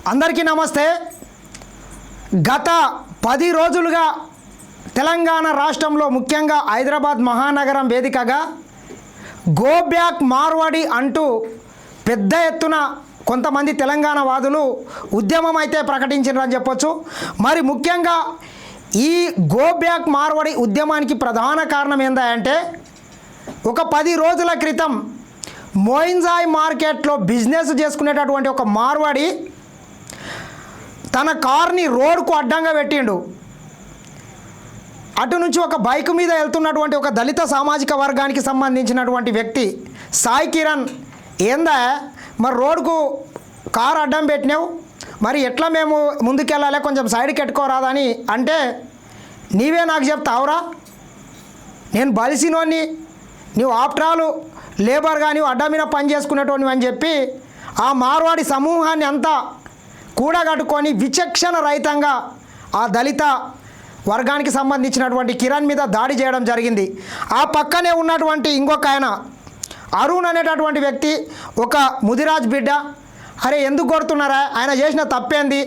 అందరికీ నమస్తే. గత 10 రోజులుగా తెలంగాణ రాష్ట్రంలో ముఖ్యంగా హైదరాబాద్ మహానగరం వేదికగా గో బ్యాక్ మార్వాడి అంటూ పెద్ద ఎత్తున కొంతమంది తెలంగాణ వాదులు ఉద్యమం అయితే ప్రకటించారని చెప్పొచ్చు. మరి ముఖ్యంగా ఈ గో బ్యాక్ మార్వాడి ఉద్యమానికి ప్రధాన కారణం ఏంటంటే ఒక 10 రోజుల క్రితం మోయిన్జాయ్ మార్కెట్లో బిజినెస్ చేసుకునేటటువంటి ఒక మార్వాడి తన కార్ని రోడ్కు అడ్డంగా పెట్టిండు. అటు నుంచి ఒక బైక్ మీద వెళ్తున్నటువంటి ఒక దళిత సామాజిక వర్గానికి సంబంధించినటువంటి వ్యక్తి సాయి కిరణ్, ఏందా మరి రోడ్కు కారు అడ్డం పెట్టినావు, మరి ఎట్లా మేము ముందుకెళ్ళాలి, కొంచెం సైడ్కి పెట్టుకోరాదని అంటే, నీవే నాకు చెప్తావురా, నేను బలిసినోని, నువ్వు ఆఫ్టర్ ఆల్ లేబర్గా నువ్వు అడ్డం మీద పని చేసుకునేటోని అని చెప్పి ఆ మార్వాడి సమూహాన్ని అంతా కూడగట్టుకొని విచక్షణ రహితంగా ఆ దళిత వర్గానికి సంబంధించినటువంటి కిరణ్ మీద దాడి చేయడం జరిగింది. ఆ పక్కనే ఉన్నటువంటి ఇంకొక ఆయన అరుణ్ అనేటటువంటి వ్యక్తి, ఒక ముదిరాజ్ బిడ్డ, అరే ఎందుకు కొడుతున్నారా, ఆయన చేసిన తప్పేంది,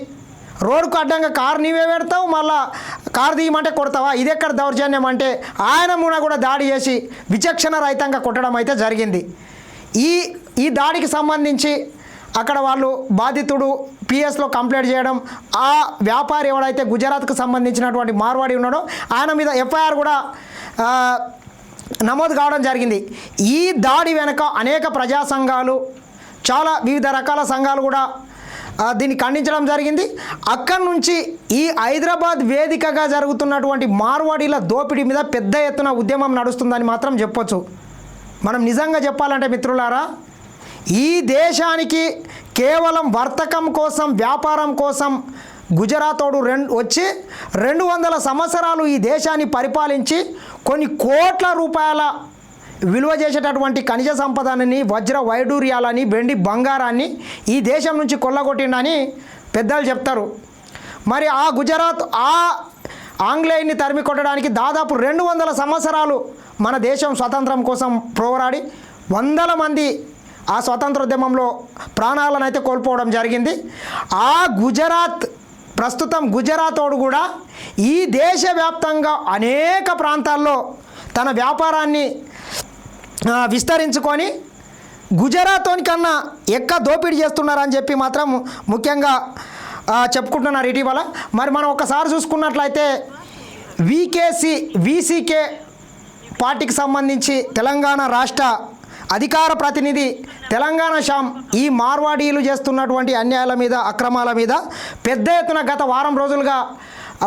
రోడ్డుకు అడ్డంగా కారు నీవే పెడతావు, మళ్ళా కారు తీయమంటే కొడతావా, ఇది ఎక్కడ దౌర్జన్యం అంటే ఆయన మూన కూడా దాడి చేసి విచక్షణ రహితంగా కొట్టడం అయితే జరిగింది. ఈ దాడికి సంబంధించి అక్కడ వాళ్ళు బాధితుడు పిఎస్లో కంప్లైంట్ చేయడం, ఆ వ్యాపారి ఎవడైతే గుజరాత్కు సంబంధించినటువంటి మార్వాడి ఉన్నాడో ఆయన మీద ఎఫ్ఐఆర్ కూడా నమోదు కావడం జరిగింది. ఈ దాడి వెనుక అనేక ప్రజా సంఘాలు, చాలా వివిధ రకాల సంఘాలు కూడా దీన్ని ఖండించడం జరిగింది. అక్కడి నుంచి ఈ హైదరాబాద్ వేదికగా జరుగుతున్నటువంటి మార్వాడీల దోపిడీ మీద పెద్ద ఎత్తున ఉద్యమం నడుస్తుందని మాత్రం చెప్పొచ్చు. మనం నిజంగా చెప్పాలంటే మిత్రులారా, ఈ దేశానికి కేవలం వర్తకం కోసం, వ్యాపారం కోసం గుజరాతోడు వచ్చి 200 సంవత్సరాలు ఈ దేశాన్ని పరిపాలించి కొన్ని కోట్ల రూపాయల విలువ చేసేటటువంటి ఖనిజ సంపదని, వజ్ర వైడూర్యాలని, వెండి బంగారాన్ని ఈ దేశం నుంచి కొల్లగొట్టిండని పెద్దలు చెప్తారు. మరి ఆ గుజరాత్ ఆ ఆంగ్లేయుని తరిమి కొట్టడానికి దాదాపు 200 సంవత్సరాలు మన దేశం స్వతంత్రం కోసం పోరాడి వందల మంది ఆ స్వతంత్రోద్యమంలో ప్రాణాలను అయితే కోల్పోవడం జరిగింది. ఆ గుజరాత్, ప్రస్తుతం గుజరాతోడు కూడా ఈ దేశవ్యాప్తంగా అనేక ప్రాంతాల్లో తన వ్యాపారాన్ని విస్తరించుకొని గుజరాతోని కన్నా దోపిడీ చేస్తున్నారని చెప్పి మాత్రం ముఖ్యంగా చెప్పుకుంటున్నారు ఇటీవల. మరి మనం ఒకసారి చూసుకున్నట్లయితే వీసీకే పార్టీకి సంబంధించి తెలంగాణ రాష్ట్ర అధికార ప్రతినిధి తెలంగాణ శ్యామ్ ఈ మార్వాడీలు చేస్తున్నటువంటి అన్యాయాల మీద, అక్రమాల మీద పెద్ద ఎత్తున గత వారం రోజులుగా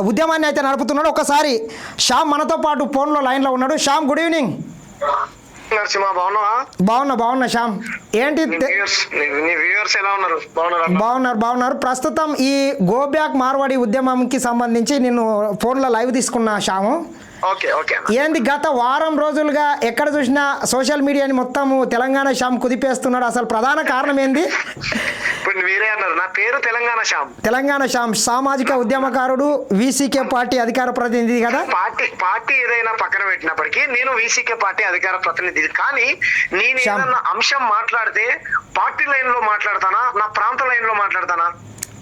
ఉద్యమాన్ని అయితే నడుపుతున్నాడు. ఒకసారి శ్యామ్ మనతో పాటు ఫోన్లో లైన్లో ఉన్నాడు. Shyam, good evening. బాగున్నా శ్యామ్. ఏంటి బాగున్నారు. ప్రస్తుతం ఈ గో బ్యాక్ మార్వాడి ఉద్యమంకి సంబంధించి నేను ఫోన్లో లైవ్ తీసుకున్నా శ్యాము. ఏంది గత వారం రోజులుగా ఎక్కడ చూసినా సోషల్ మీడియాని మొత్తం తెలంగాణ శ్యామ్ కుదిపేస్తున్నాడు, అసలు ప్రధాన కారణం ఏంది? నా పేరు తెలంగాణ శ్యామ్, సామాజిక ఉద్యమకారుడు, వీసీకే పార్టీ అధికార ప్రతినిధి కదా. పార్టీ ఏదైనా పక్కన పెట్టినప్పటికీ నేను వీసీకే పార్టీ అధికార ప్రతినిధి. కానీ నేను ఏదన్నా అంశం మాట్లాడితే పార్టీ లైన్ లో మాట్లాడతానా, నా ప్రాంత లైన్ లో మాట్లాడతానా?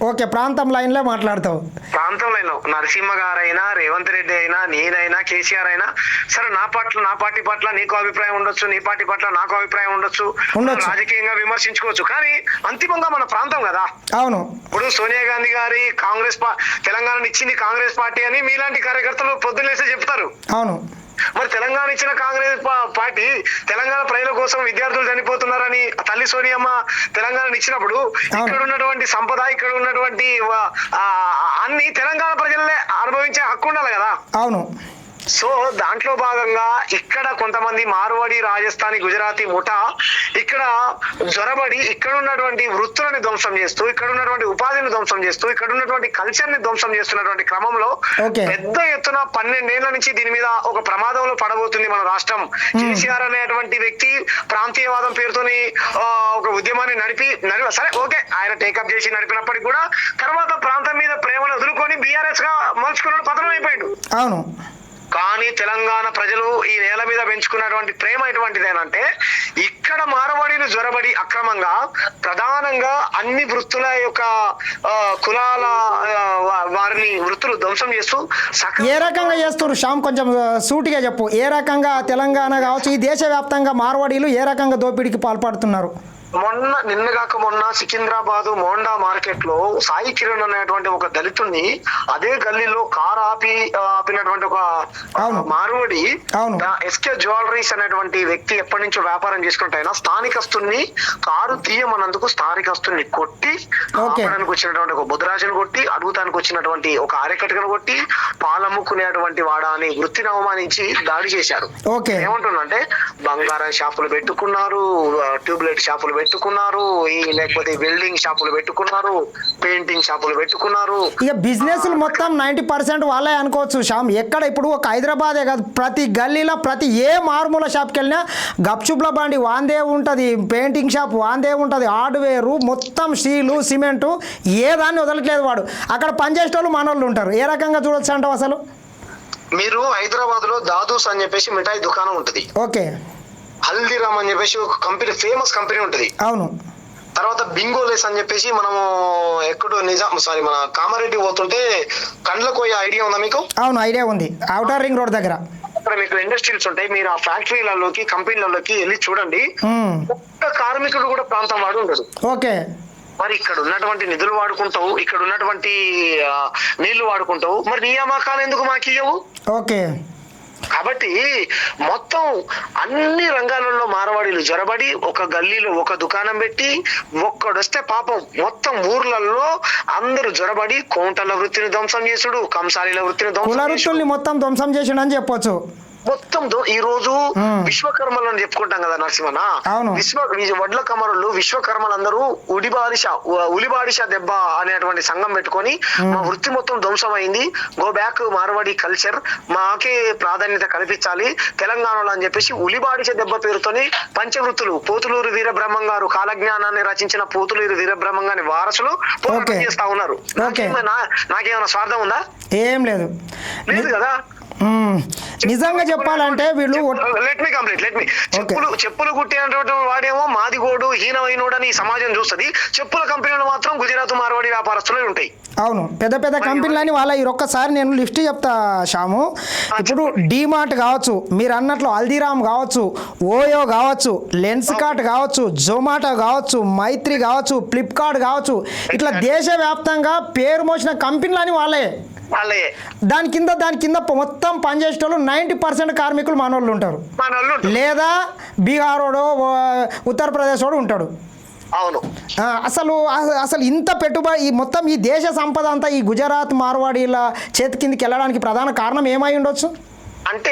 ఓకే, ప్రాంతం లైన్లో మాట్లాడతావు. ప్రాంతం లైన్లో నరసింహ గారైనా, రేవంత్ రెడ్డి అయినా, నేనైనా, కేసీఆర్ అయినా సరే, నా పార్టీ పట్ల నీకు అభిప్రాయం ఉండొచ్చు, నీ పార్టీ పట్ల నాకు అభిప్రాయం ఉండొచ్చు, రాజకీయంగా విమర్శించుకోవచ్చు, కానీ అంతిమంగా మన ప్రాంతం కదా. అవును. ఇప్పుడు సోనియా గాంధీ గారి తెలంగాణ ఇచ్చింది కాంగ్రెస్ పార్టీ అని మీలాంటి కార్యకర్తలు పొద్దున్నేసే చెప్తారు. అవును. మరి తెలంగాణ ఇచ్చిన కాంగ్రెస్ పార్టీ తెలంగాణ ప్రజల కోసం విద్యార్థులు చనిపోతున్నారని తల్లి సోనియమ్మ తెలంగాణ ఇచ్చినప్పుడు ఇక్కడ ఉన్నటువంటి సంపద, ఇక్కడ ఉన్నటువంటి అన్ని తెలంగాణ ప్రజలే అనుభవించే హక్కు ఉండాలి కదా. అవును. సో దాంట్లో భాగంగా ఇక్కడ కొంతమంది మార్వాడి, రాజస్థానీ, గుజరాతీ ముఠా ఇక్కడ జొరబడి ఇక్కడ ఉన్నటువంటి వృత్తులని ధ్వంసం చేస్తూ, ఇక్కడ ఉన్నటువంటి ఉపాధిని ధ్వంసం చేస్తూ, ఇక్కడ ఉన్నటువంటి కల్చర్ ని ధ్వంసం చేస్తున్నటువంటి క్రమంలో పెద్ద ఎత్తున 12 ఏళ్ల నుంచి దీని మీద ఒక ప్రమాదంలో పడబోతుంది మన రాష్ట్రం. కేసీఆర్ అనేటువంటి వ్యక్తి ప్రాంతీయవాదం పేరుతోని ఒక ఉద్యమాన్ని నడిపి సరే ఓకే, ఆయన టేకప్ చేసి నడిపినప్పటికీ కూడా తర్వాత ప్రాంతం మీద ప్రేమను వదులుకొని బీఆర్ఎస్ గా మలుచుకున్నాడు, పతనం అయిపోయాడు. అవును. కానీ తెలంగాణ ప్రజలు ఈ నేల మీద పెంచుకున్నటువంటి ప్రేమ ఎటువంటిదేనంటే ఇక్కడ మారవాడీలు జ్వరబడి అక్రమంగా ప్రధానంగా అన్ని వృత్తుల యొక్క కులాల వారిని వృత్తులు ధ్వంసం చేస్తూ ఏ రకంగా చేస్తారు శ్యామ్, కొంచెం సూటిగా చెప్పు. ఏ రకంగా తెలంగాణ కావచ్చు, ఈ దేశవ్యాప్తంగా మార్వాడీలు ఏ రకంగా దోపిడీకి పాల్పడుతున్నారు? నిన్న సికింద్రాబాద్ మోండా మార్కెట్ లో సాయి కిరణ్ అనేటువంటి ఒక దళితుడిని అదే గల్లీలో కార్ ఆపినటువంటి ఒక మారువడి ఎస్కే జ్యువెలరీస్ అనేటువంటి వ్యక్తి ఎప్పటి నుంచో వ్యాపారం చేసుకుంటాయినా స్థానికస్తుని కారు తీయమన్నందుకు స్థానికస్తుని కొట్టి, ఆపడానికి వచ్చినటువంటి ఒక బుధరాజును కొట్టి, అడుగుతానికి వచ్చినటువంటి ఒక ఆరెకట్టుకను కొట్టి, పాలమ్ముకునేటువంటి వాడా అని వృత్తిని అవమానించి దాడి చేశారు. ఏమంటుందంటే బంగారం షాపులు పెట్టుకున్నారు, ట్యూబ్లైట్ షాపులు పెట్టుకున్నారు, లేకపోతే వెల్డింగ్ షాపులు పెట్టుకున్నారు, పెయింటింగ్ షాపులు పెట్టుకున్నారు. ఇక బిజినెస్ మొత్తం 90% వాళ్ళే అనుకోవచ్చు శ్యామ్. ఎక్కడ ఇప్పుడు ఒక హైదరాబాదే కాదు, ప్రతి గల్లీలో ప్రతి ఏ మారుమూల షాప్కి వెళ్ళినా గప్చుప్ల బండి వాందే ఉంటుంది, పెయింటింగ్ షాప్ వాందే ఉంటుంది, హార్డ్వేరు మొత్తం స్టీలు సిమెంటు ఏ దాన్ని వదలట్లేదు వాడు. అక్కడ పనిచేసేటోళ్ళు మనోళ్ళు ఉంటారు. ఏ రకంగా చూడొచ్చు అంటావు అసలు? మీరు హైదరాబాద్ లో దాదూస్ అని చెప్పేసి మిఠాయి దుకాణం ఉంటుంది. ఓకే. హల్దీరామ్ అని చెప్పేసి ఒక కంపెనీ, ఫేమస్ కంపెనీ ఉంటుంది. అవును. తర్వాత బింగోలేస్ అని చెప్పేసి మనము ఎక్కడో మన కామారెడ్డి పోతుంటే కండ్లకోయ ఐడియా ఉందా మీకు? అవును, ఐడియా ఉంది. ఔటర్ రింగ్ రోడ్ దగ్గర అక్కడ మీకు ఇండస్ట్రీస్ ఉంటాయి. మీరు ఆ ఫ్యాక్టరీలలోకి కంపెనీలలోకి వెళ్ళి చూడండి, ఒక్క కార్మికుడు కూడా ప్రాంతం వాడు ఉండదు. ఓకే. మరి ఇక్కడ ఉన్నటువంటి నిధులు వాడుకుంటావు, ఇక్కడ ఉన్నటువంటి నీళ్లు వాడుకుంటావు, మరి నియామకాలు ఎందుకు మాకు ఇవ్వవు? ఓకే. కాబట్టి మొత్తం అన్ని రంగాలలో మారవాడీలు జొరబడి ఒక గల్లీలో ఒక దుకాణం పెట్టి ఒక్కడొస్తే పాపం మొత్తం ఊర్లలో అందరూ జొరబడి కోంటల వృత్తిని ధ్వంసం చేసుడు, కంసాలీల వృత్తిని మొత్తం ధ్వంసం చేసిండు అని చెప్పొచ్చు. మొత్తం ఈ రోజు విశ్వకర్మలు అని చెప్పుకుంటాం కదా నరసింహన, వడ్ల కమరులు విశ్వకర్మలందరూ ఉలిబాడిషా దెబ్బ అనేటువంటి సంఘం పెట్టుకొని మా వృత్తి మొత్తం ధ్వంసం అయింది, గో బ్యాక్ మార్వాడి కల్చర్, మాకే ప్రాధాన్యత కల్పించాలి తెలంగాణలో అని చెప్పేసి ఉలిబాడిష దెబ్బ పేరుతోని పంచవృత్తులు పోతులూరు వీరబ్రహ్మం గారు కాలజ్ఞానాన్ని రచించిన పోతులూరు వీరబ్రహ్మం గారి వారసులు పోరాటం చేస్తా ఉన్నారు. నాకేమైనా స్వార్థం ఉందా? ఏం లేదు కదా. నిజంగా చెప్పాలంటే వీళ్ళు చెప్పులు కుట్టినటువంటి వాడేమో మాదిగోడు హీనమైనోడు అని సమాజం చూస్తుంది, చెప్పుల కంపెనీలు మాత్రం గుజరాత్ మార్వాడి వ్యాపారస్తులు ఉంటాయి. అవును, పెద్ద పెద్ద కంపెనీలని వాళ్ళ ఒక్కసారి నేను లిస్ట్ చెప్తా శ్యాము. ఇప్పుడు డీమార్ట్ కావచ్చు, మీరు అన్నట్లు హల్దీరామ్ కావచ్చు, ఓయో కావచ్చు, లెన్స్ కార్ట్ కావచ్చు, జొమాటో కావచ్చు, మైత్రి కావచ్చు, ఫ్లిప్కార్ట్ కావచ్చు, ఇట్లా దేశవ్యాప్తంగా పేరు మోసిన కంపెనీలని వాళ్ళే. దాని కింద మొత్తం పనిచేసేటోళ్ళు 90% కార్మికులు మనోళ్ళు ఉంటారు, లేదా బీహార్ వాడు ఉత్తరప్రదేశ్ వాడు ఉంటాడు. అవును. అసలు ఇంత పెట్టుబడి మొత్తం ఈ దేశ సంపద అంతా ఈ గుజరాత్ మార్వాడీల చేతి కిందకి వెళ్ళడానికి ప్రధాన కారణం ఏమై ఉండొచ్చు అంటే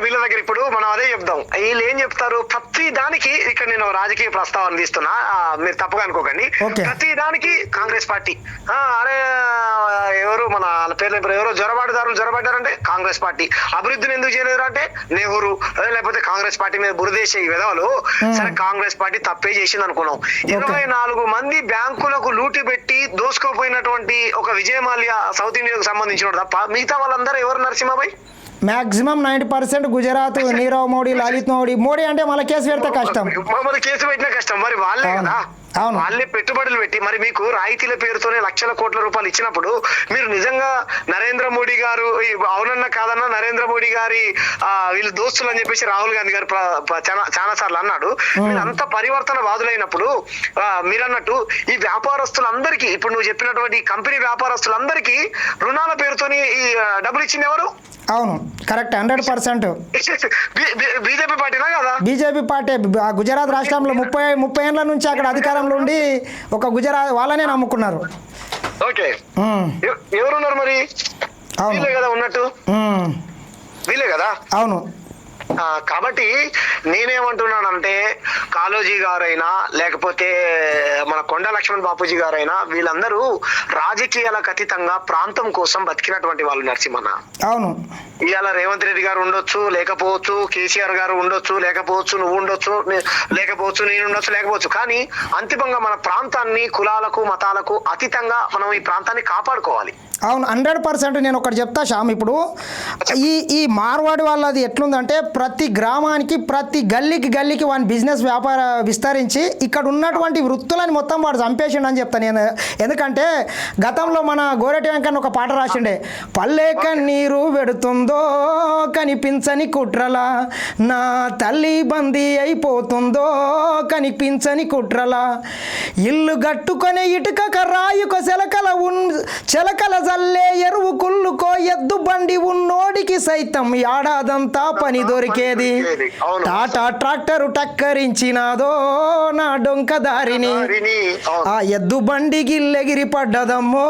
వీళ్ళ దగ్గర ఇప్పుడు మనం అదే చెప్దాం. వీళ్ళు ఏం చెప్తారు, ప్రతి దానికి ఇక్కడ నేను రాజకీయ ప్రస్తావన తీస్తున్నా, మీరు తప్పుగా అనుకోకండి. ప్రతి దానికి కాంగ్రెస్ పార్టీ, అరే ఎవరు మన పేర్లు ఎవరో జొరబడ్డారంటే కాంగ్రెస్ పార్టీ, అభివృద్ధిని ఎందుకు చేయలేరు అంటే నెహ్రూ, లేకపోతే కాంగ్రెస్ పార్టీ మీద బురదేశే ఈ విధవలు. సరే కాంగ్రెస్ పార్టీ తప్పే చేసింది అనుకున్నాం. 24 మంది బ్యాంకులకు లూటి పెట్టి దోసుకోపోయినటువంటి ఒక విజయమాల్య సౌత్ ఇండియాకు సంబంధించిన తప్ప మిగతా వాళ్ళందరూ ఎవరు? నరసింహబాయ్ మాక్సిమం 90% గుజరాత్, నీరవ్ మోడీ, లలిత్ మోడీ అంటే మళ్ళీ కేసు పెడితే కష్టం. కేసు పెట్టినా కష్టం. మరి వాళ్ళే కదా, వాళ్ళే పెట్టుబడులు పెట్టి మరి మీకు రాయితీల పేరుతోనే లక్షల కోట్ల రూపాయలు ఇచ్చినప్పుడు మీరు నిజంగా నరేంద్ర మోడీ గారు అవునన్నా కాదన్నా నరేంద్ర మోడీ గారి వీళ్ళు దోస్తులు అని చెప్పేసి రాహుల్ గాంధీ గారు చాలా సార్లు అన్నాడు. మీరు అంత పరివర్తన వాదులైనప్పుడు మీరు అన్నట్టు ఈ వ్యాపారస్తులందరికీ, ఇప్పుడు నువ్వు చెప్పినటువంటి కంపెనీ వ్యాపారస్తులందరికీ రుణాల పేరుతోని ఈ డబ్బులు ఇచ్చింది ఎవరు? అవును, కరెక్ట్, 100%. బీజేపీ పార్టీనా కదా? BJP party. గుజరాత్ రాష్ట్రంలో 30 ఏళ్ళ నుంచి అక్కడ అధికారంలో ఉండి ఒక గుజరాత్ వాళ్ళనే నమ్ముకున్నారు. ఓకే, ఎవరున్నారు మరి? వీళ్ళే కదా ఉన్నట్టు, వీళ్ళే కదా. అవును. కాబట్టి నేనేమంటున్నానంటే కాళోజీ గారైనా లేకపోతే మన కొండ లక్ష్మణ్ బాపూజీ గారైనా వీళ్ళందరూ రాజకీయాలకు అతీతంగా ప్రాంతం కోసం బతికినటువంటి వాళ్ళు నరసింహన్న. అవును. ఇవాళ రేవంత్ రెడ్డి గారు ఉండొచ్చు, లేకపోవచ్చు, కేసీఆర్ గారు ఉండొచ్చు, లేకపోవచ్చు, నువ్వు ఉండొచ్చు, లేకపోవచ్చు, నేను ఉండొచ్చు, లేకపోవచ్చు, కానీ అంతిమంగా మన ప్రాంతాన్ని కులాలకు మతాలకు అతీతంగా మనం ఈ ప్రాంతాన్ని కాపాడుకోవాలి. అవును, 100%. నేను ఒకటి చెప్తా శ్యామ్. ఇప్పుడు ఈ మార్వాడి వాళ్ళది ఎట్లుందంటే ప్రతి గ్రామానికి ప్రతి గల్లీకి వాని బిజినెస్ వ్యాపార విస్తరించి ఇక్కడ ఉన్నటువంటి వృత్తులని మొత్తం వాడు చంపేసిండు అని చెప్తాను నేను. ఎందుకంటే గతంలో మన గోరెటి వెంకన్న ఒక పాట రాసిండే, పల్లె కన్నీరు పెడుతుందో కనిపించని కుట్రలా, నా తల్లి బందీ అయిపోతుందో కనిపించని కుట్రలా, ఇల్లు గట్టుకొని ఇటుక రాయుక చెలకల జల్లే ఎరువు కుళ్ళుకో ఎద్దు బండి ఉన్నోడికి సైతం ఏడాదంతా పని దొరికేది, టాటా ట్రాక్టరు టక్కరించినాదో నా డొంక దారిని, ఆ ఎద్దు బండి గిల్లెగిరి పడ్డదమ్మో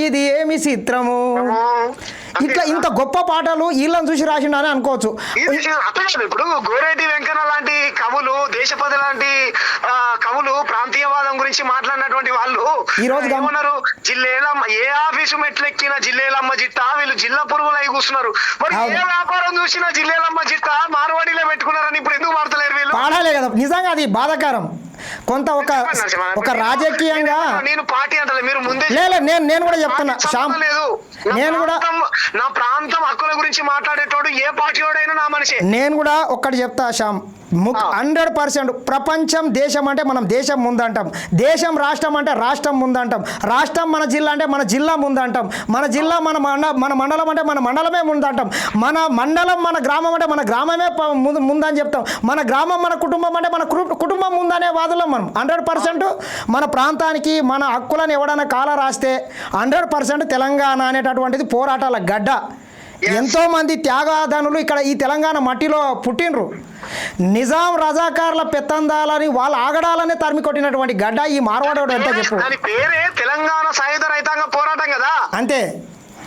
ఇది ఏమి చిత్రము. ఇట్లా ఇంత గొప్ప పాటలు వీళ్ళని చూసి రాసిండని అనుకోవచ్చు. ఇప్పుడు గోరేటి వెంకన్న లాంటి కవులు, దేశపతి లాంటి కవులు ప్రాంతీయవాదం గురించి మాట్లాడినటువంటి వాళ్ళు ఈ రోజు ఏమన్నారు, జిల్లేలమ్మ ఏ ఆఫీసు మెట్లెక్కిన జిల్లేలమ్మ జిత్తా, వీళ్ళు జిల్లా పురుగులు అయి కూర్చున్నారు. మరి ఏ వ్యాపారం చూసినా జిల్లేలమ్మ జిత్తా మార్వాడిలో పెట్టుకున్నారని ఇప్పుడు ఎందుకు మారుతలేరు వీళ్ళు? పాడాలే కదా, నిజంగా అది బాధాకరం. కొంత ఒక రాజకీయంగా నేను పార్టీ అంటే మీరు ముందే నేను కూడా చెప్తున్నా శ్యామ్, నేను కూడా నా ప్రాంతం హక్కుల గురించి మాట్లాడేటోడు ఏ పార్టీ వాడైనా నా మనిషి. నేను కూడా ఒక్కటి చెప్తా శ్యామ్, 100% ప్రపంచం దేశం అంటే మనం దేశం ముందంటాం, దేశం రాష్ట్రం అంటే రాష్ట్రం ముందంటాం, రాష్ట్రం మన జిల్లా అంటే మన జిల్లా ముందంటాం, మన జిల్లా మన మండలం అంటే మన మండలమే ముందంటాం, మన మండలం మన గ్రామం అంటే మన గ్రామమే ముందని చెప్తాం, మన గ్రామం మన కుటుంబం అంటే మన కుటుంబం ముందనే వాదులం మనం. 100% మన ప్రాంతానికి మన హక్కులను ఎవడైనా కాల రాస్తే 100% తెలంగాణ అనేటటువంటిది పోరాటాల గడ్డ. ఎంతోమంది త్యాగదానులు ఇక్కడ ఈ తెలంగాణ మట్టిలో పుట్టినరు. నిజాం రజాకార్ల పెత్తందాలని వాళ్ళ ఆగడాలనే తరిమి కొట్టినటువంటి గడ్డ ఈ మార్వాడోడు. ఎంత చెప్పు, పేరే తెలంగాణ సాయుధ రైతాంగ పోరాటం కదా. అంతే,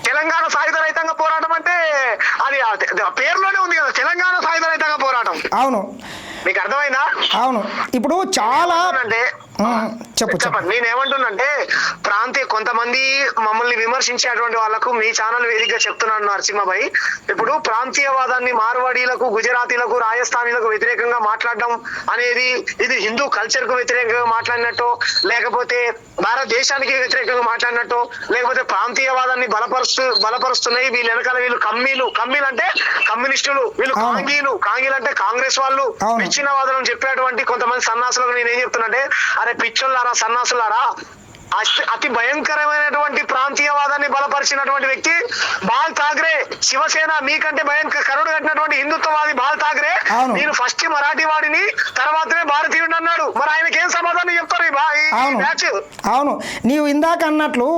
తెలంగాణ సాయుధ రైతాంగ పోరాటం అంటే అది పేరులోనే ఉంది కదా, తెలంగాణ సాయుధ రైతాంగ పోరాటం. అవును, మీకు అర్థమైందా? అవును. ఇప్పుడు చాలా చెప్పండి. నేనేమంటున్నంటే ప్రాంతీయ కొంతమంది మమ్మల్ని విమర్శించేటువంటి వాళ్ళకు మీ ఛానల్ వేదికగా చెప్తున్నాను నరసింహభాయ్, ఇప్పుడు ప్రాంతీయవాదాన్ని మార్వాడీలకు, గుజరాతీలకు, రాజస్థానీలకు వ్యతిరేకంగా మాట్లాడడం అనేది ఇది హిందూ కల్చర్ కు వ్యతిరేకంగా మాట్లాడినట్టు, లేకపోతే భారతదేశానికి వ్యతిరేకంగా మాట్లాడినట్టు, లేకపోతే ప్రాంతీయవాదాన్ని బలపరుస్తున్నాయి వీళ్ళ వెనకాల వీళ్ళు కమ్మీలు అంటే కమ్యూనిస్టులు, వీళ్ళు కాంగీలు అంటే కాంగ్రెస్ వాళ్ళు, పిచ్చినవాదం చెప్పేటువంటి కొంతమంది సన్నాసులకు నేనేం చెప్తున్నంటే, అరే పిచ్చోళ్ళారా, సన్నాసులారా, అతి భయంకరమైనటువంటి ప్రాంతీయవాదాన్ని బలపరిచినటువంటి వ్యక్తి బాల్ ఠాక్రే, శివసేన మీకంటే కరుడు కట్టినటువంటి హిందుత్వవాది బాల్ ఠాక్రే, నేను ఫస్ట్ మరాఠీ వాడిని తర్వాతనే భారతీయుడు అన్నాడు. మరి ఆయనకి ఏం సమాధానం చెప్తారు? అవును, నీవు ఇందాక అన్నట్లు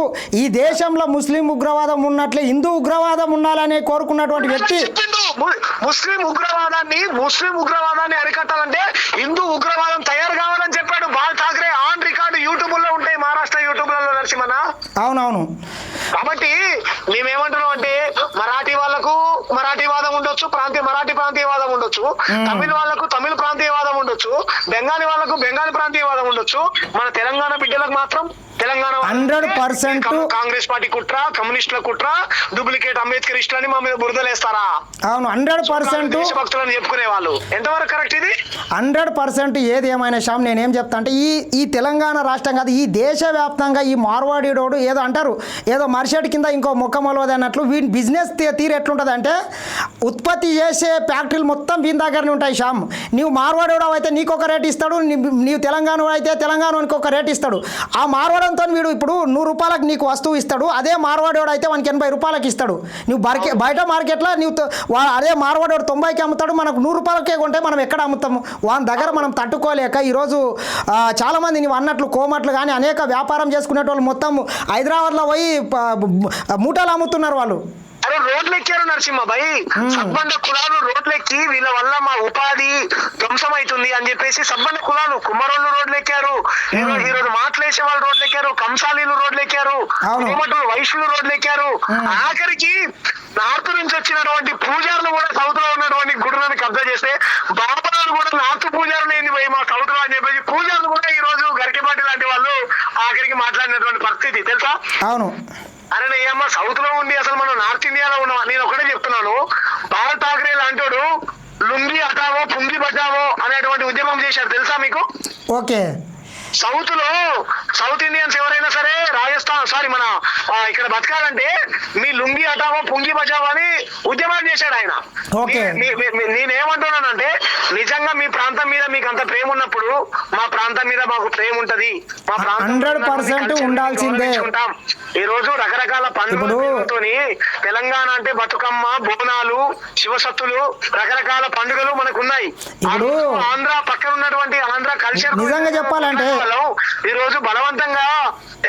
ఈ దేశంలో ముస్లిం ఉగ్రవాదం ఉన్నట్లే హిందూ ఉగ్రవాదం ఉండాలని కోరుకున్నటువంటి వ్యక్తి. ముస్లిం ఉగ్రవాదాన్ని అరికట్టాలంటే హిందూ ఉగ్రవాదం తయారు కావాలని చెప్పాడు ball Thackeray. On record YouTube లో ఉంటాయి, మహారాష్ట్ర యూట్యూబ్ లలో నరసింహన్న. అవునవును. కాబట్టి మేమేమంటున్నాం అంటే మరాఠీ వాళ్ళకు మరాఠీవాదం ఉండొచ్చు, ప్రాంతీయవాదం ఉండొచ్చు, తమిళ వాళ్ళకు తమిళ ప్రాంతీయవాదం ఉండొచ్చు, బెంగాలీ వాళ్ళకు బెంగాలీ ప్రాంతీయవాదం ఉండొచ్చు. మన తెలంగాణ బిడ్డలకు మాత్రం తెలంగాణ 100% కాంగ్రెస్ పార్టీ కుట్ర, కమ్యూనిస్టుల కుట్ర, డూప్లికేట్ అంబేద్కరిస్టులని మా మీద బురదలేస్తారా? అవును, 100% దేశభక్తులని చెప్పుకునే వాళ్ళు ఎంతవరకు కరెక్ట్? ఇది 100% ఏది ఏమైనా శ్యామ్, నేనేం చెప్తా అంటే ఈ తెలంగాణ రాష్ట్రం కాదు, ఈ దేశవ్యాప్తంగా ఈ మార్వాడీడోడు ఏదో అంటారు, ఏదో మర్షెట్ కింద ఇంకో మొక్కమొలవది అన్నట్లు వీని బిజినెస్ తీరు ఎట్లుంటుంది అంటే, ఉత్పత్తి చేసే ఫ్యాక్టరీలు మొత్తం వీని దగ్గరనే ఉంటాయి శ్యామ్. నీవు మార్వాడోడు అయితే నీకు ఒక రేట్ ఇస్తాడు, నీవు తెలంగాణ అయితే తెలంగాణకి ఒక రేట్ ఇస్తాడు. ఆ మార్వాడంతో వీడు ఇప్పుడు 100 రూపాయలకు నీకు వస్తువు ఇస్తాడు, అదే మార్వాడోడు అయితే వానికి 80 రూపాయలకి ఇస్తాడు. నువ్వు బయట మార్కెట్లో అదే మార్వాడోడు 90కి అమ్ముతాడు, మనకు 100 రూపాయలకే కొంటే మనం ఎక్కడ అమ్ముతాము? వాని దగ్గర మనం తట్టుకోలేక ఈరోజు చాలామంది నువ్వు అన్నట్లు కోమట్లు కానీ అనేక వ్యాపారం చేసుకునేటోళ్ళు మొత్తం హైదరాబాద్లో పోయి మూటలు అమ్ముతున్నారు వాళ్ళు. అరే రోడ్లు ఎక్కారు నరసింహభాయ్, సబ్బండ కులాలు రోడ్లెక్కి వీళ్ళ వల్ల మా ఉపాధి ధ్వంసం అవుతుంది అని చెప్పేసి సబ్బండ కులాలు కుమ్మరోళ్ళు రోడ్లు ఎక్కారు, ఈరోజు మాట్లేసే వాళ్ళు రోడ్లు ఎక్కారు, కంసాలీలు రోడ్లు ఎక్కారు, వైశ్యులు రోడ్లు ఎక్కారు. ఆఖరికి నార్త్ నుంచి వచ్చినటువంటి పూజారులు కూడా సౌత్ లో ఉన్నటువంటి గుడులను కబ్జా చేస్తే బాబాలు కూడా నార్త్ పూజారులు ఏంది పోయి మా సౌత్ లో అని చెప్పేసి పూజారులు కూడా ఈ రోజు గరికెపాటి లాంటి వాళ్ళు ఆఖరికి మాట్లాడినటువంటి పరిస్థితి తెలుసా. అవును. అరే ఏమన్నా సౌత్ లో ఉండి అసలు మనం నార్త్ ఇండియాలో ఉన్నాం. నేను ఒకటే చెప్తున్నాను, బాల్ ఠాకరే లాంటోడు లుంగి హటావో పుంగి బచావో అనేటువంటి ఉద్యమం చేశారు తెలుసా మీకు. ఓకే. సౌత్ ఇండియన్స్ ఎవరైనా సరే రాజస్థాన్ మన ఇక్కడ బతకాలంటే మీ లుంగి హటావో పుంగి బచావో అని ఉద్యమాలు చేశాడు ఆయన. నేనేమంటున్నానంటే నిజంగా మీ ప్రాంతం మీద మీకు అంత ప్రేమ ఉన్నప్పుడు మా ప్రాంతం మీద మాకు ప్రేమ ఉంటది, మా ప్రాంతం 100% ఉండాల్సిందే. ఈ రోజు రకరకాల పండుగలతో తెలంగాణ అంటే బతుకమ్మ, బోనాలు, శివసత్తులు, రకరకాల పండుగలు మనకు ఉన్నాయి. ఇప్పుడు ఆంధ్ర పక్కన ఉన్నటువంటి ఆంధ్ర కల్చర్ నిజంగా చెప్పాలంటే ఈ రోజు బలవంతంగా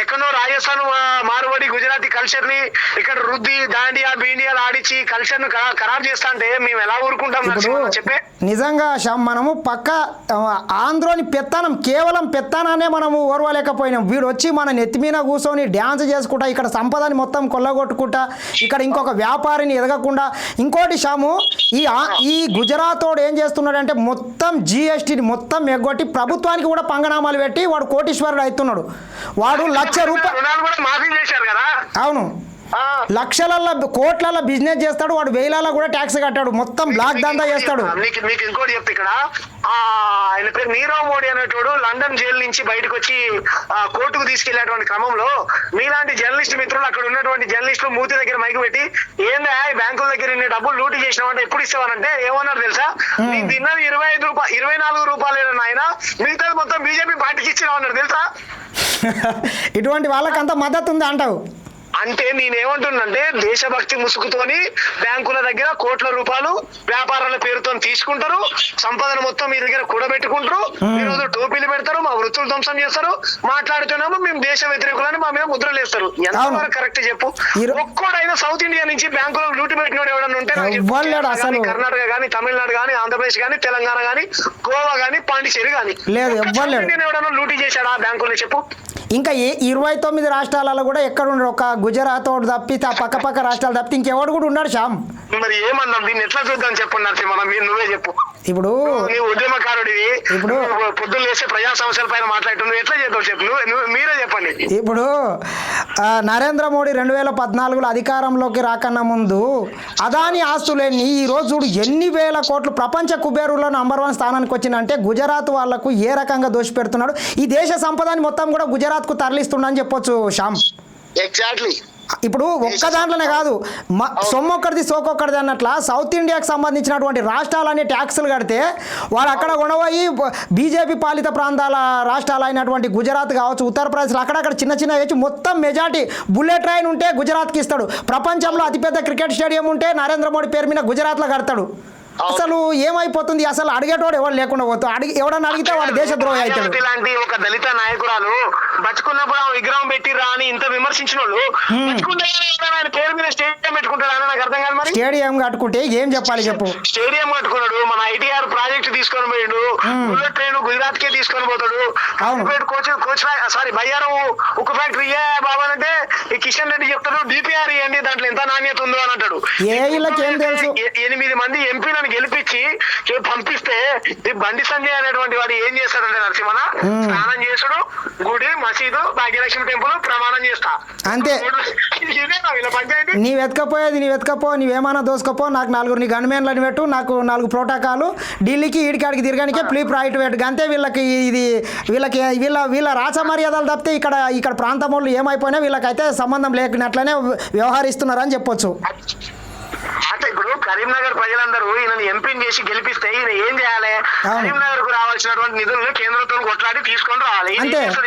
ఎక్కడో రాజస్థాన్ మార్వాడి గుజరాతీ కల్చర్ ని ఇక్కడ రుద్ది దాండియా బీండియాలు ఆడిచి కల్చర్ ను ఖరాబ్ చేస్తా అంటే మేము ఎలా ఊరుకుంటాం చెప్పే. నిజంగా మనము పక్క ఆంధ్రోని పెత్తనం కేవలం పెత్తనానే మనము ఓర్వలేకపోయినాం. వీడు వచ్చి మన నెత్తి మీద కూర్చొని డ్యాన్స్ చేసుకుంటా ఇక్కడ సంపదని మొత్తం కొల్లగొట్టుకుంటా ఇక్కడ ఇంకొక వ్యాపారిని ఎదగకుండా ఇంకోటి ఈ గుజరాత్ వాడు ఏం చేస్తున్నాడంటే మొత్తం GSTని మొత్తం ఎగ్గొట్టి ప్రభుత్వానికి కూడా పంగనామాలు పెట్టి వాడు కోటీశ్వరుడు అవుతున్నాడు. వాడు అవును లక్షల కోట్ల బిజినెస్ చేస్తాడు, వాడు వేల కూడా ట్యాక్స్ కట్టాడు, మొత్తం బ్లాక్ దందా చేస్తాడు. మీకు ఇంకోటి చెప్తే ఇక్కడ ఆయన పేరు నీరవ్ మోడీ అనేటోడు లండన్ జైలు నుంచి బయటకు వచ్చి కోర్టుకు తీసుకెళ్లేటువంటి క్రమంలో మీలాంటి జర్నలిస్ట్ మిత్రులు అక్కడ ఉన్నటువంటి జర్నలిస్టులు మూతి దగ్గర మైకు పెట్టి ఏందా బ్యాంకుల దగ్గర ఇన్ని డబ్బులు లూటీ చేసినావంటే ఎప్పుడు ఇస్తావనంటే ఏమన్నారు తెలుసా, నీకు తిన్నది 24 రూపాయలు ఆయన మిగతాది మొత్తం బీజేపీ పార్టీకి ఇచ్చినామన్నారు తెలుసా. ఇటువంటి వాళ్ళకంతా మద్దతు ఉంది అంటావు. అంటే నేనేమంటున్నానంటే దేశభక్తి ముసుగుతోని బ్యాంకుల దగ్గర కోట్ల రూపాయలు వ్యాపారాల పేరుతో తీసుకుంటారు, సంపదను మొత్తం మీ దగ్గర కూడబెట్టుకుంటారు, ఈరోజు టోపీలు పెడతారు, మా వృత్తులు ధ్వంసం చేస్తారు, మాట్లాడుతున్నాము మేము దేశ వ్యతిరేకులని మా మీద ముద్రలు వేస్తారు. ఎంతవరకు కరెక్ట్ చెప్పు. ఒక్కడైనా సౌత్ ఇండియా నుంచి బ్యాంకులో లూటి పెట్టినోడు ఎవడన్నా ఉంటే కర్ణాటక గానీ, తమిళనాడు గానీ, ఆంధ్రప్రదేశ్ గానీ, తెలంగాణ గానీ, గోవా గానీ, పాండిచేరి గానీ ఎవడన్నా లూటీ చేశాడా బ్యాంకులో చెప్పు. ఇంకా 29 రాష్ట్రాలలో కూడా ఎక్కడ ఉండరు, ఒక గుజరాత్ వాడు తప్పితే ఆ పక్క రాష్ట్రాలు తప్పితే ఇంకెవడు కూడా ఉన్నాడు శ్యామ్. మరి ఏమన్నా దీన్ని ఎట్లా చూద్దాం చెప్పు నరసింహ, నువ్వే చెప్పు. ఇప్పుడు ఉద్యమకారుడివి, ఇప్పుడు పొద్దున్న లేసే ప్రజా సమస్యల పైన మాట్లాడుతున్నావు, ఎట్లా చేద్దాం చెప్పు, మీరే చెప్పండి. ఇప్పుడు నరేంద్ర మోడీ 2014లో అధికారంలోకి రాకన్నా ముందు అదాని ఆస్తులన్నీ ఈ రోజు చూడు ఎన్ని వేల కోట్లు ప్రపంచ కుబేరుల్లో నంబర్ 1 స్థానానికి వచ్చిందంటే గుజరాత్ వాళ్లకు ఏ రకంగా దోషి పెడుతున్నాడు. ఈ దేశ సంపదని మొత్తం కూడా గుజరాత్కు తరలిస్తున్నాడని చెప్పొచ్చు శ్యామ్. ఎగ్జాక్ట్లీ. ఇప్పుడు ఒక్క దాంట్లోనే కాదు, సొమ్మొక్కడిది సోకొక్కడిది అన్నట్ల సౌత్ ఇండియాకి సంబంధించినటువంటి రాష్ట్రాలన్నీ ట్యాక్సులు కడితే వాడు అక్కడ కొనబోయి బీజేపీ పాలిత ప్రాంతాల రాష్ట్రాలు అయినటువంటి గుజరాత్ కావచ్చు, ఉత్తరప్రదేశ్లో అక్కడక్కడ చిన్న వేసి మొత్తం మెజార్టీ బుల్లెట్ ట్రైన్ ఉంటే గుజరాత్కి ఇస్తాడు. ప్రపంచంలో అతిపెద్ద క్రికెట్ స్టేడియం ఉంటే నరేంద్ర మోడీ పేరు మీద గుజరాత్లో కడతాడు. అసలు ఏమైపోతుంది, అసలు అడిగేటోడు ఎవరు లేకుండా పోతాడు, ఎవడన్నా అడిగితే వాడు దేశద్రోహి అవుతాడు. ఇలాంటి ఒక దళిత నాయకురాలు బతుకున్నప్పుడు విగ్రహం పెట్టిరా అని ఇంత విమర్శించిన వాళ్ళు పేరు మీద స్టేడియం పెట్టుకుంటాడు నాకు అర్థం కాదు. మరి స్టేడియం కట్టుకుంటే ఏం చెప్పాలి చెప్పు. స్టేడియం కట్టుకున్నాడు, మన ITR ప్రాజెక్ట్ తీసుకొని పోయాడు, బుల్లెట్ ట్రైన్ గుజరాత్ కే తీసుకొని పోతాడు, బయ్యారం ఉక్కు ఫ్యాక్టరీ బాబా అంటే ఈ కిషన్ రెడ్డి చెప్తాడు DPR ఇవ్వండి దాంట్లో ఎంత నాణ్యత ఉందో అని అంటాడు. 8 మంది ఎంపీలను గెలిపించి పంపిస్తే ఈ బండి సంజయ్ అనేటువంటి వాడు ఏం చేస్తాడంటే నరసింహన స్నానం చేసుడు, గుడి, మసీదు, భాగ్యలక్ష్మి టెంపుల్ ప్రమాణం చేస్తా అంతే. నీవు వెతకపో నీవేమన్నా దోసుకపో, నాకు 4 నీ గన్మెన్లను పెట్టు, నాకు 4 ప్రోటోకాలు, ఢిల్లీకి ఈడికాడికి తిరగానికే ఫ్లిప్ రైట్ పెట్టు అంతే. వీళ్ళ రాచ మర్యాదలు తప్పితే ఇక్కడ ప్రాంతం వాళ్ళు ఏమైపోయినా వీళ్ళకైతే సంబంధం లేకున్నట్లనే వ్యవహరిస్తున్నారని చెప్పొచ్చు. అంటే ఇప్పుడు కరీంనగర్ ప్రజలందరూ ఈయన ఎంపీని చేసి గెలిపిస్తే ఈయన ఏం చేయాలి, కరీంనగర్ కు రావాల్సినటువంటి నిధులను కేంద్రంతో కొట్లాడి తీసుకొని రావాలి.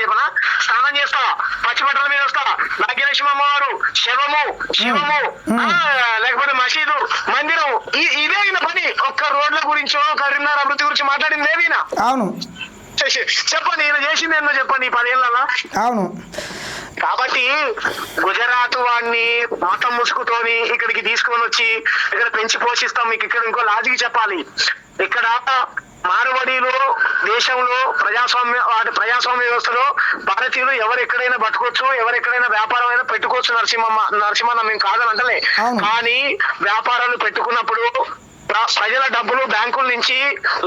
చెప్పనా, స్నానం చేస్తావా, పచ్చిబట్టల మీద వస్తావా, భాగ్యలక్ష్మి అమ్మవారు, శివము లేకపోతే మసీదు, మందిరం, ఇదే ఈయన పని. ఒక్క రోడ్ల గురించో కరీంనగర్ అభివృద్ధి గురించి మాట్లాడింది ఏదైనా. అవును చెప్పండి, ఈయన చేసింది ఏందో చెప్పండి ఈ 10 ఏళ్ళ. అవును. కాబట్టి గుజరాత్ వాడిని మతం ముసుగుతోని ఇక్కడికి తీసుకొని వచ్చి ఇక్కడ పెంచి పోషిస్తాం. మీకు ఇక్కడ ఇంకో లాజిక్ చెప్పాలి. ఇక్కడ మార్వాడీలు దేశంలో ప్రజాస్వామ్య వ్యవస్థలో భారతీయులు ఎవరు ఎక్కడైనా బతకొచ్చు, ఎవరెక్కడైనా వ్యాపారం అయినా పెట్టుకోవచ్చు. నరసింహన్న మేము కాదని అంటలే, కానీ వ్యాపారాలు పెట్టుకున్నప్పుడు ప్రజల డబ్బులు బ్యాంకుల నుంచి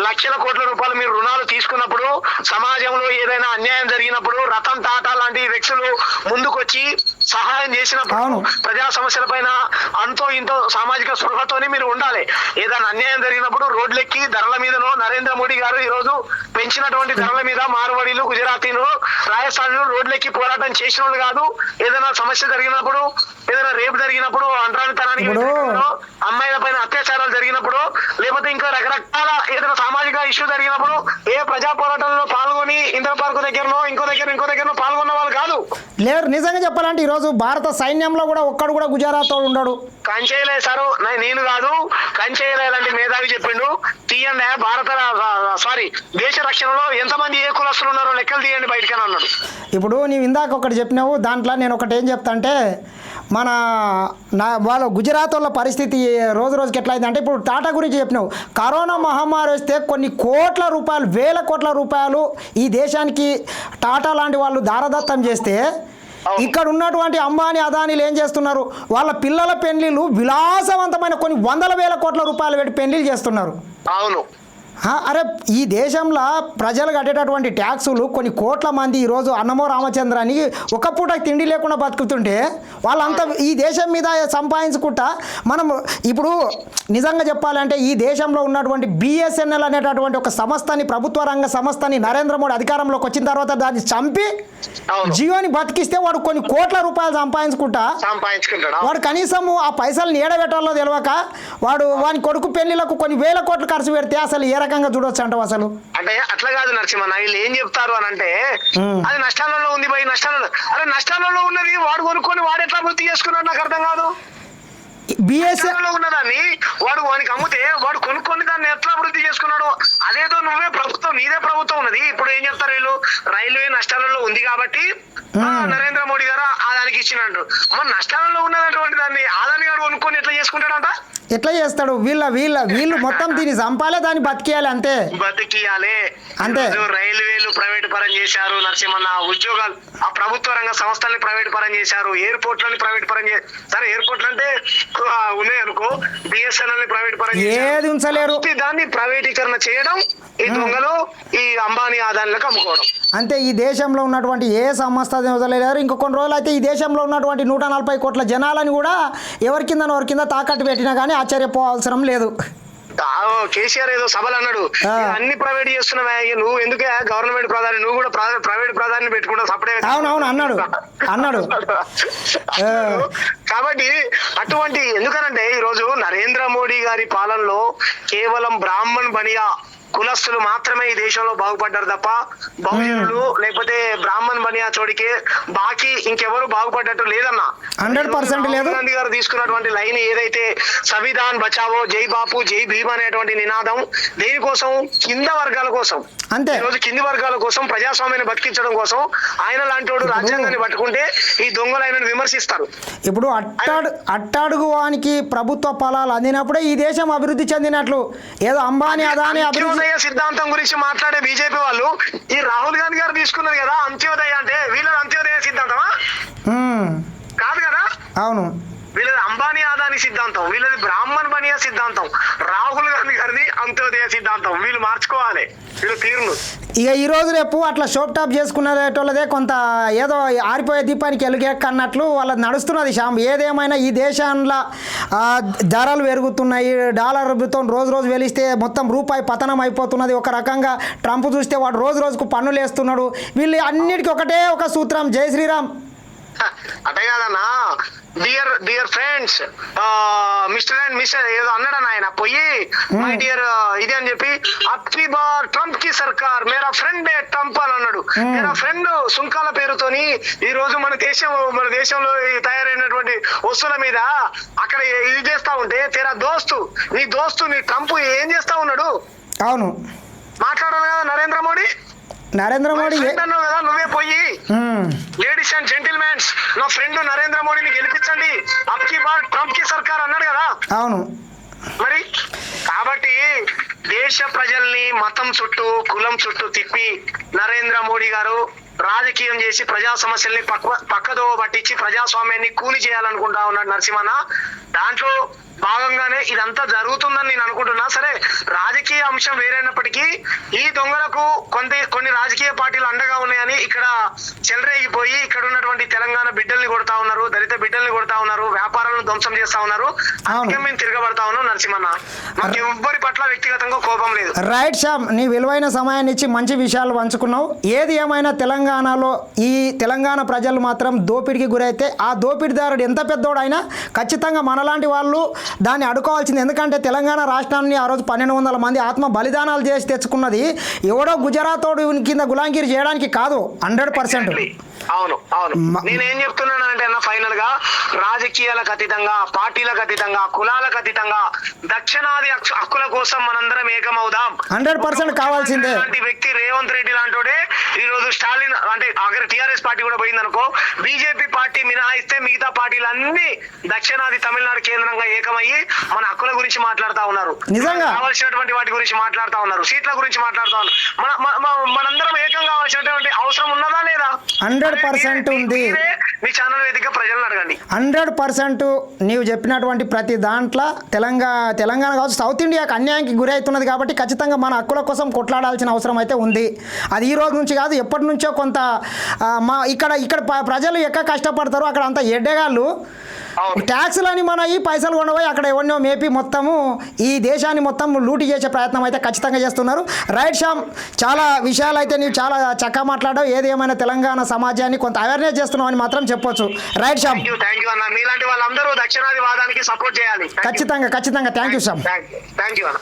లక్షల కోట్ల రూపాయలు మీరు రుణాలు తీసుకున్నప్పుడు, సమాజంలో ఏదైనా అన్యాయం జరిగినప్పుడు రతన్ టాటా లాంటి వ్యక్తులు ముందుకొచ్చి సహాయం చేసినప్పుడు, ప్రజా సమస్యల పైన అంతో ఇంతో సామాజిక స్పృహతోనే మీరు ఉండాలి. ఏదైనా అన్యాయం జరిగినప్పుడు రోడ్లెక్కి ధరల మీదనో నరేంద్ర మోడీ గారు ఈ రోజు పెంచినటువంటి ధరల మీద మార్వాడీలు, గుజరాతీలు, రాజస్థాన్లు రోడ్లెక్కి పోరాటం చేసిన వాళ్ళు కాదు. ఏదైనా సమస్య జరిగినప్పుడు, ఏదైనా రేపు జరిగినప్పుడు, అంటరానితనానికి అమ్మాయిల పైన అత్యాచారాలు జరిగినప్పుడు, లేకపోతే ఇంకా రకరకాల ఏదైనా సామాజిక ఇష్యూ జరిగినప్పుడు ఏ ప్రజా పోరాటంలో పాల్గొని ఇంద్ర పార్కు దగ్గరనో ఇంకో దగ్గరనో పాల్గొన్న వాళ్ళు కాదు. లేరు. నిజంగా చెప్పాలంటే ఈరోజు భారత సైన్యంలో కూడా ఒక్కడు కూడా గుజరాత్ వాడు ఉండడు. కంచేయలే సారు, నేను కాదు, కంచేయలే లాంటి మేధావి చెప్పిండు. తీయండి దేశ రక్షణలో ఎంతమంది ఏ కులస్తులు ఉన్నారో లెక్కలు తీయండి బయటకని అన్నాడు. ఇప్పుడు నీవు ఇందాక ఒకటి చెప్పినావు, దాంట్లో నేను ఒకటి ఏం చెప్తా అంటే వాళ్ళ గుజరాత్ వాళ్ళ పరిస్థితి రోజు రోజుకి ఎట్లా అయిందంటే, ఇప్పుడు టాటా గురించి చెప్పినావు, కరోనా మహమ్మారి వస్తే కొన్ని కోట్ల రూపాయలు, వేల కోట్ల రూపాయలు ఈ దేశానికి టాటా లాంటి వాళ్ళు దారదత్తం చేస్తే, ఇక్కడ ఉన్నటువంటి అంబానీ అదానీలు ఏం చేస్తున్నారు, వాళ్ళ పిల్లల పెళ్లిళ్ళు విలాసవంతమైన కొన్ని వందల వేల కోట్ల రూపాయలు పెట్టి పెళ్లిళ్ళు చేస్తున్నారు. అవును. అరే ఈ దేశంలో ప్రజలు కట్టేటటువంటి ట్యాక్సులు కొన్ని కోట్ల మంది ఈరోజు అన్నమో రామచంద్రాన్ని ఒక పూట తిండి లేకుండా బతుకుతుంటే వాళ్ళంతా ఈ దేశం మీద సంపాదించుకుంటా మనం ఇప్పుడు నిజంగా చెప్పాలంటే ఈ దేశంలో ఉన్నటువంటి బిఎస్ఎన్ఎల్ అనేటటువంటి ఒక సంస్థని, ప్రభుత్వ రంగ సంస్థని నరేంద్ర మోడీ అధికారంలోకి వచ్చిన తర్వాత దాన్ని చంపి జియోని బతికిస్తే వాడు కొన్ని కోట్ల రూపాయలు సంపాదించుకుంటాడు. వాడు కనీసం ఆ పైసలు ఏడబెట్టాలో తెలియక వాని కొడుకు పెళ్లిలకు కొన్ని వేల కోట్లు ఖర్చు పెడితే అసలు ఏ రకంగా చూడొచ్చు అంటావు? అసలు అంటే అట్లా కాదు నరసింహ, వీళ్ళు ఏం చెప్తారు అని అంటే అది నష్టాలలో ఉంది భయ్, నష్టాలలో ఉన్నది వాడు కొనుక్కొని వాడు ఎట్లా అభివృద్ధి చేసుకున్నాడు నాకు అర్థం కాదు. బిఎస్ఎన్ఎల్ ఉన్నదాన్ని వానికి అమ్మితే వాడు కొనుక్కొని దాన్ని ఎట్లా అభివృద్ధి చేసుకున్నాడు? అదేదో నువ్వే ప్రభుత్వం, నీదే ప్రభుత్వం ఉన్నది. ఇప్పుడు ఏం చెప్తారు వీళ్ళు, రైల్వే నష్టాలలో ఉంది కాబట్టి నరేంద్ర మోడీ గారు ఆదానికి ఇచ్చినట్టు. మన నష్టాలలో ఉన్నటువంటి దాన్ని ఆదాని గారు కొనుక్కొని ఎట్లా చేసుకుంటాడంట? ఎట్లా చేస్తాడు? వీళ్ళు మొత్తం దీన్ని చంపాలి, దాన్ని బతికియాలి, అంతే బతికియాలి అంతే. రైల్వేలు ప్రైవేట్ పరం చేశారు నరసింహన్న, ఉద్యోగాలు ఆ ప్రభుత్వ రంగ సంస్థల్ని ప్రైవేట్ పరం చేశారు, ఎయిర్పోర్ట్లని ప్రైవేట్ పరం చేశారు. సరే ఎయిర్పోర్ట్లు అంటే ఉన్నాయి అనుకో, బిఎస్ఎన్ఎల్ ప్రైవేట్ పరం ఏది ఉంచలేరు. దాన్ని ప్రైవేటీకరణ చేయడం, ఈ దొంగలు ఈ అంబానీ ఆదాయాలకు అమ్ముకోవడం అంతే. ఈ దేశంలో ఉన్నటువంటి ఏ సంస్థ వదలలేరు. ఇంకో కొన్ని రోజులు అయితే ఈ దేశంలో ఉన్నటువంటి 140 కోట్ల జనాలని కూడా ఎవరి కింద తాకట్టు పెట్టినా కానీ ఆశ్చర్యపోవాల్సిన లేదు. కేసీఆర్ ఏదో సభలు అన్నాడు, అన్ని ప్రైవేట్ చేస్తున్నావా, నువ్వు ఎందుకే గవర్నమెంట్ ప్రధాని, నువ్వు కూడా ప్రైవేట్ ప్రధాని పెట్టుకుంటావు సపడే. అవునవును అన్నాడు. కాబట్టి అటువంటి ఎందుకనంటే ఈ రోజు నరేంద్ర మోడీ గారి పాలనలో కేవలం బ్రాహ్మణ్ బనియా కులస్తులు మాత్రమే ఈ దేశంలో బాగుపడ్డారు తప్ప బహుజనులు లేకపోతే బ్రాహ్మణ్ బనియా చోడికి బాకీ ఇంకెవరు బాగుపడ్డట్టు లేదన్నా. 100% లేదు. గాంధీ గారు తీసుకున్నటువంటి లైన్ ఏదైతే సంవిధాన్ బచావో, జై బాపు జై భీమ్ అనేటువంటి నినాదం దేనికోసం, కింద వర్గాల కోసం. అంతే. ఈ రోజు కింది వర్గాల కోసం, ప్రజాస్వామ్యాన్ని బతికించడం కోసం ఆయన లాంటి వాడు రాజ్యాంగాన్ని పట్టుకుంటే ఈ దొంగలు ఆయనను విమర్శిస్తారు. ఇప్పుడు అట్టడుగు వానికి ప్రభుత్వ ఫలాలు అందినప్పుడే ఈ దేశం అభివృద్ధి చెందినట్లు. ఏదో అంబానీ అదానీ అభివృద్ధి సిద్ధాంతం గురించి మాట్లాడే బీజేపీ వాళ్ళు ఈ రాహుల్ గాంధీ గారు తీసుకున్నారు కదా అంత్యోదయ అంటే, వీళ్ళది అంత్యోదయ సిద్ధాంతమా? కాదు కదా. అవును, వీళ్ళది అంబానీ అదానీ సిద్ధాంతం, వీళ్ళది బ్రాహ్మణ్ బనియా సిద్ధాంతం, రాహుల్ గాంధీ గారిది అంత్యోదయ సిద్ధాంతం. వీళ్ళు మార్చుకోవాలి వీళ్ళు తీరును. ఇక ఈరోజు రేపు అట్లా షోప్ టాప్ చేసుకునేటోళ్ళదే కొంత ఏదో ఆరిపోయే దీపానికి ఎలుగెక్కన్నట్లు వాళ్ళది నడుస్తున్నది శ్యామ్. ఏదేమైనా ఈ దేశంలో ధరలు పెరుగుతున్నాయి, డాలర్తో రోజు వెలిస్తే మొత్తం రూపాయి పతనం అయిపోతున్నది. ఒక రకంగా ట్రంప్ చూస్తే వాడు రోజుకు పన్నులు వేస్తున్నాడు. వీళ్ళు అన్నిటికీ ఒకటే ఒక సూత్రం, జై శ్రీరామ్. అదే కాదన్నా, dear friends, mister and mister ఏదో అన్నాడన్న ఆయన పోయి, మై డియర్ ఇది అని చెప్పి, అప్కి బార్ ట్రంప్ కి సర్కార్, మేరా ఫ్రెండ్ ట్రంప్ అని అన్నాడు. మేరా ఫ్రెండ్ సుంకాల పేరుతోని ఈ రోజు మన దేశంలో తయారైనటువంటి వస్తువుల మీద అక్కడ ఇది చేస్తా ఉంటే, నీ దోస్తు నీ ట్రంప్ ఏం చేస్తా ఉన్నాడు? అవును, మాట్లాడాలి కదా నరేంద్ర మోడీ అన్నావు కదా, నువ్వే పోయి లేడీస్ అండ్ జెంటిల్మెన్స్ నా ఫ్రెండ్ నరేంద్ర మోడీని గెలిపించండి, అప్కి బార్ ట్రంప్ కి సర్కార్ అన్నాడు కదా. అవును. మరి కాబట్టి దేశ ప్రజల్ని మతం చుట్టూ, కులం చుట్టూ తిప్పి నరేంద్ర మోడీ గారు రాజకీయం చేసి ప్రజా సమస్యల్ని పక్కదోవ పట్టించి ప్రజాస్వామ్యాన్ని కూలి చేయాలనుకుంటా ఉన్నాడు నరసింహన్న. దాంట్లో భాగంగానే ఇదంతా జరుగుతుందని నేను అనుకుంటున్నా. సరే, రాజకీయ అంశం వేరైనప్పటికీ ఈ దొంగలకు కొన్ని రాజకీయ పార్టీలు అండగా ఉన్నాయని ఇక్కడ చెలరేగిపోయి ఇక్కడ ఉన్నటువంటి తెలంగాణ బిడ్డల్ని కొడతా ఉన్నారు, దళిత బిడ్డల్ని కొడతా ఉన్నారు, వ్యాపారాలను ధ్వంసం చేస్తా ఉన్నారు. అందుకే మేము తిరగబడతా ఉన్నాం నరసింహన్న. మాకు ఎవ్వరి పట్ల వ్యక్తిగతంగా కోపం లేదు. రైట్ శ్యామ్, నీ విలువైన సమయాన్ని ఇచ్చి మంచి విషయాలు పంచుకున్నావు. ఏది ఏమైనా తెలంగాణలో ఈ తెలంగాణ ప్రజలు మాత్రం దోపిడికి గురైతే ఆ దోపిడిదారుడు ఎంత పెద్దోడైనా ఖచ్చితంగా మనలాంటి వాళ్ళు దాన్ని అడుకోవాల్సింది. ఎందుకంటే తెలంగాణ రాష్ట్రాన్ని ఆ రోజు 1200 మంది ఆత్మ బలిదానాలు చేసి తెచ్చుకున్నది ఎవడో గుజరాతోడు కింద గులాంగిరి చేయడానికి కాదు. 100%. అవును. నేనేం చెప్తున్నానంటే అన్న, ఫైనల్ గా రాజకీయాలకు అతీతంగా, పార్టీలకు అతీతంగా, కులాలకు అతీతంగా దక్షిణాది హక్కుల కోసం మనందరం ఏకమవుదాం. 100% కావాల్సిందే. వ్యక్తి రేవంత్ రెడ్డి లాంటోడే ఈ రోజు స్టాలిన్ అంటే అక్కడ టిఆర్ఎస్ పార్టీ కూడా పోయిందనుకో, బీజేపీ పార్టీ మినహాయిస్తే మిగతా పార్టీలన్నీ దక్షిణాది తమిళనాడు కేంద్రంగా ఏకమయ్యి మన హక్కుల గురించి మాట్లాడుతా ఉన్నారు. నిజంగా కావాల్సినటువంటి వాటి గురించి మాట్లాడుతా ఉన్నారు, సీట్ల గురించి మాట్లాడుతా ఉన్నారు. మనందరం ఏకం కావాల్సినటువంటి అవసరం ఉన్నదా లేదా? 100% ఉంది. మీ ఛానల్ వేదిక ప్రజలను అడగండి. 100% నీవు చెప్పినటువంటి ప్రతి దాంట్లో తెలంగాణ కావచ్చు, సౌత్ ఇండియాకి అన్యాయానికి గురి అవుతున్నది కాబట్టి ఖచ్చితంగా మన హక్కుల కోసం కొట్లాడాల్సిన అవసరం అయితే ఉంది. అది ఈ రోజు నుంచి కాదు, ఎప్పటి నుంచో కొంత ఇక్కడ ప్రజలు ఎక్కడ కష్టపడతారో అక్కడ అంత ఎడ్డగాళ్ళు ట్యాక్స్లని మన ఈ పైసలు కొనబోయి అక్కడ ఎవరినో మేపి మొత్తము ఈ దేశాన్ని మొత్తం లూటి చేసే ప్రయత్నం అయితే ఖచ్చితంగా చేస్తున్నారు. రైట్ శ్యామ్, చాలా విషయాలు అయితే నీవు చాలా చక్కగా మాట్లాడావు. ఏది ఏమైనా తెలంగాణ సమాజాన్ని కొంత అవేర్నెస్ చేస్తున్నావు అని మాత్రం చెప్పొచ్చు. రైట్ శ్యామ్, థ్యాంక్ యూ అన్న. మీలాంటి వాళ్ళందరూ దక్షిణాది వాదానికి సపోర్ట్ చేయాలి. ఖచ్చితంగా thank you Shyam. Thank you అన్న.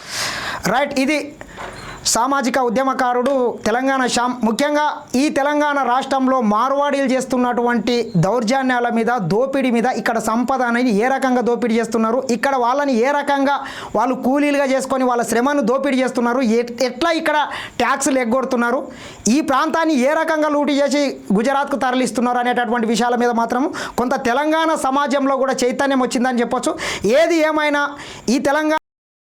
రైట్, ఇది సామాజిక ఉద్యమకారుడు తెలంగాణ శ్యామ్. ముఖ్యంగా ఈ తెలంగాణ రాష్ట్రంలో మార్వాడీలు చేస్తున్నటువంటి దౌర్జన్యాల మీద, దోపిడీ మీద, ఇక్కడ సంపద అనేది ఏ రకంగా దోపిడీ చేస్తున్నారు, ఇక్కడ వాళ్ళని ఏ రకంగా వాళ్ళు కూలీలుగా చేసుకొని వాళ్ళ శ్రమను దోపిడీ చేస్తున్నారు, ఎట్లా ఇక్కడ ట్యాక్సులు ఎగ్గొడుతున్నారు, ఈ ప్రాంతాన్ని ఏ రకంగా లూటీ చేసి గుజరాత్కు తరలిస్తున్నారు అనేటటువంటి విషయాల మీద మాత్రం కొంత తెలంగాణ సమాజంలో కూడా చైతన్యం వచ్చిందని చెప్పొచ్చు. ఏది ఏమైనా ఈ తెలంగాణ